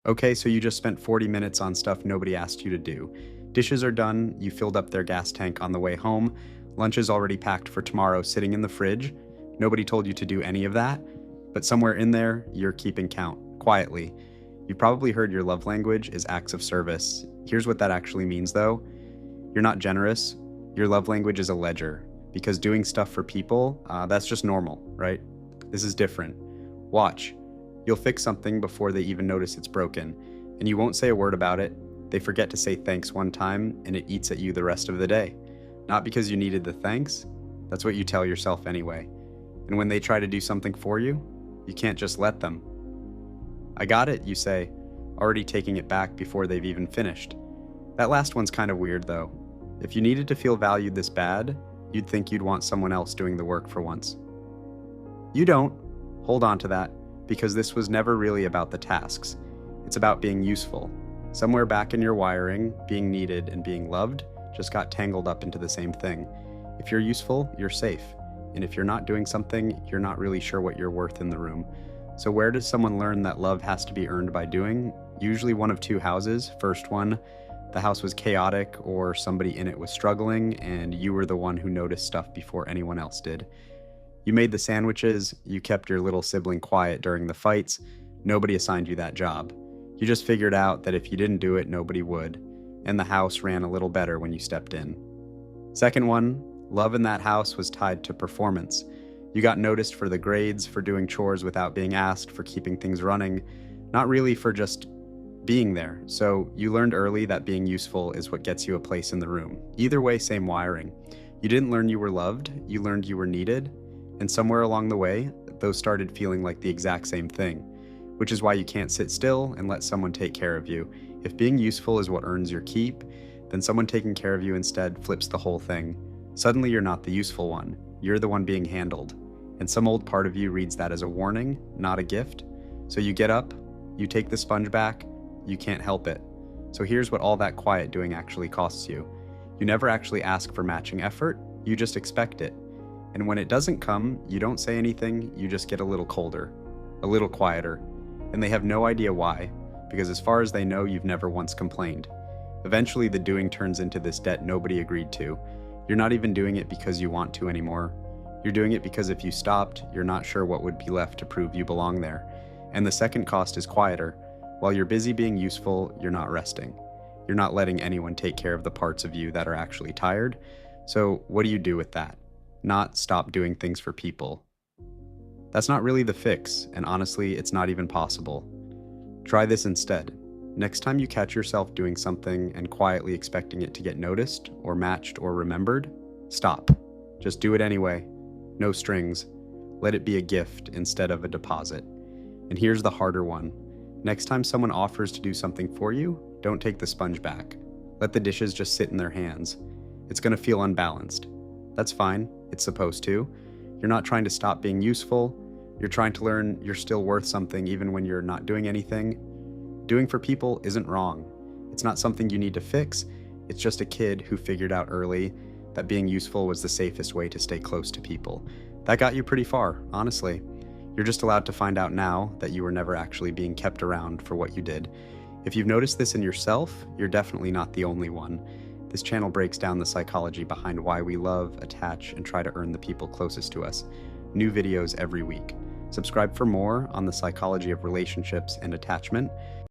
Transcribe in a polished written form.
Okay, so you just spent 40 minutes on stuff nobody asked you to do. Dishes are done, you filled up their gas tank on the way home, lunch is already packed for tomorrow sitting in the fridge. Nobody told you to do any of that, but somewhere in there, you're keeping count, quietly. You've probably heard your love language is acts of service. Here's what that actually means though. You're not generous, your love language is a ledger, because doing stuff for people, that's just normal, right? This is different. Watch. You'll fix something before they even notice it's broken, and you won't say a word about it. They forget to say thanks one time, and it eats at you the rest of the day. Not because you needed the thanks, that's what you tell yourself anyway. And when they try to do something for you, you can't just let them. I got it, you say, already taking it back before they've even finished. That last one's kind of weird though. If you needed to feel valued this bad, you'd think you'd want someone else doing the work for once. You don't. Hold on to that, because this was never really about the tasks. It's about being useful. Somewhere back in your wiring, being needed and being loved just got tangled up into the same thing. If you're useful, you're safe. And if you're not doing something, you're not really sure what you're worth in the room. So where does someone learn that love has to be earned by doing? Usually one of two houses. First one, the house was chaotic or somebody in it was struggling and you were the one who noticed stuff before anyone else did. You made the sandwiches, you kept your little sibling quiet during the fights, nobody assigned you that job. You just figured out that if you didn't do it, nobody would, and the house ran a little better when you stepped in. Second one, love in that house was tied to performance. You got noticed for the grades, for doing chores without being asked, for keeping things running, not really for just being there. So you learned early that being useful is what gets you a place in the room. Either way, same wiring. You didn't learn you were loved, you learned you were needed, and somewhere along the way, those started feeling like the exact same thing, which is why you can't sit still and let someone take care of you. If being useful is what earns your keep, then someone taking care of you instead flips the whole thing. Suddenly you're not the useful one, you're the one being handled. And some old part of you reads that as a warning, not a gift. So you get up, you take the sponge back, you can't help it. So here's what all that quiet doing actually costs you. You never actually ask for matching effort, you just expect it. And when it doesn't come, you don't say anything, you just get a little colder, a little quieter. And they have no idea why, because as far as they know, you've never once complained. Eventually the doing turns into this debt nobody agreed to. You're not even doing it because you want to anymore. You're doing it because if you stopped, you're not sure what would be left to prove you belong there. And the second cost is quieter. While you're busy being useful, you're not resting. You're not letting anyone take care of the parts of you that are actually tired. So what do you do with that? Not stop doing things for people. That's not really the fix, and honestly, it's not even possible. Try this instead. Next time you catch yourself doing something and quietly expecting it to get noticed, or matched, or remembered, stop. Just do it anyway. No strings. Let it be a gift instead of a deposit. And here's the harder one. Next time someone offers to do something for you, don't take the sponge back. Let the dishes just sit in their hands. It's gonna feel unbalanced. That's fine, it's supposed to. You're not trying to stop being useful. You're trying to learn you're still worth something even when you're not doing anything. Doing for people isn't wrong. It's not something you need to fix. It's just a kid who figured out early that being useful was the safest way to stay close to people. That got you pretty far, honestly. You're just allowed to find out now that you were never actually being kept around for what you did. If you've noticed this in yourself, you're definitely not the only one. This channel breaks down the psychology behind why we love, attach, and try to earn the people closest to us. New videos every week. Subscribe for more on the psychology of relationships and attachment.